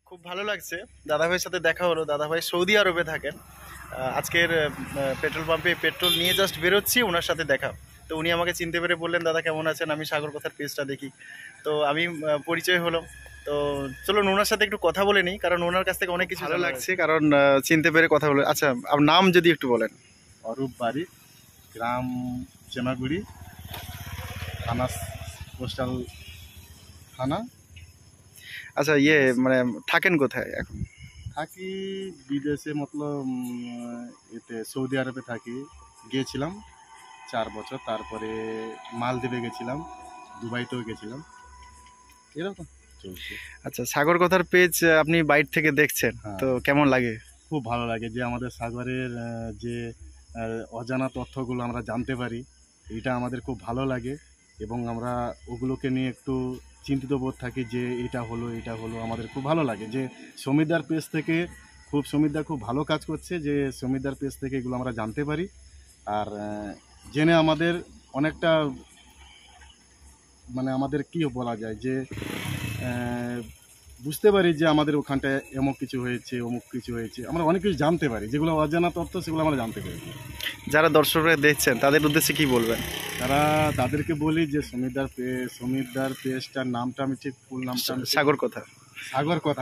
খুব ভালো লাগছে, দাদাভাইয়ের সাথে দেখা হলো। দাদাভাই সৌদি আরবে থাকেন। আজকের পেট্রোল পাম্পে পেট্রোল নিয়ে জাস্ট বেরোচ্ছি, ওনার সাথে দেখা। তো উনি আমাকে চিনতে পেরে বললেন, দাদা কেমন আছেন, আমি সাগর কথার পেজটা দেখি। তো আমি পরিচয় হলো। তো চলুন ওনার সাথে একটু কথা বলে নিই, কারণ ওনার কাছ থেকে অনেক কিছু ভালো লাগছে, কারণ চিনতে পেরে কথা বলে। আচ্ছা, আপনার নাম যদি একটু বলেন। অরূপ বাড়ি, গ্রাম চেমাগুড়ি, থানা কোস্টাল থানা। আচ্ছা, মানে থাকেন কোথায় এখন? থাকি বিদেশে, মতলব এতে সৌদি আরবে থাকি। গিয়েছিলাম 4 বছর, তারপরে মালদ্বীপে গেছিলাম, দুবাইতেও গেছিলাম, এরকম চলছে। আচ্ছা, সাগর কথার পেজ আপনি বাইরে থেকে দেখছেন, তো কেমন লাগে? খুব ভালো লাগে যে আমাদের সাগরের যে অজানা তথ্যগুলো আমরা জানতে পারি, এটা আমাদের খুব ভালো লাগে। এবং আমরা ওগুলোকে নিয়ে একটু চিন্তিত বোধ থাকি যে এটা হলো আমাদের খুব ভালো লাগে যে সমিতদার পেজ থেকে সমিতদা খুব ভালো কাজ করছে, যে সমিতদার পেজ থেকে এগুলো আমরা জানতে পারি। আর জেনে আমাদের অনেকটা, মানে আমাদের কি বলা যায়, যে বুঝতে পারি যে আমাদের ওখানটায় অমুক কিছু হয়েছে, আমরা অনেক কিছু জানতে পারি, যেগুলো অজানা তথ্য সেগুলো আমরা জানতে পারি। যারা দর্শকরা দেখছেন তাদের উদ্দেশ্যে কি বলবেন? তাদেরকে বলি যে সমিতদার পেজটার নামটা আমি ঠিক ফুল নামটা সাগর কথা।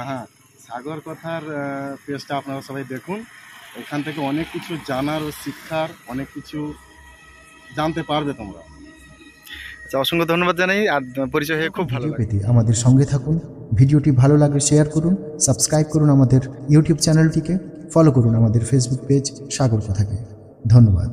হ্যাঁ, সাগর কথার পেজটা আপনারা সবাই দেখুন। এখান থেকে অনেক কিছু জানার ও শিক্ষার অনেক কিছু জানতে পারবে তোমরা। আচ্ছা, অসংখ্য ধন্যবাদ জানাই। আর পরিচয় হয়ে খুব ভালো পেতে আমাদের সঙ্গে থাকুন। ভিডিওটি ভালো লাগলে শেয়ার করুন, সাবস্ক্রাইব করুন আমাদের ইউটিউব চ্যানেলটিকে, ফলো করুন আমাদের ফেসবুক পেজ সাগর কথাকে। ধন্যবাদ।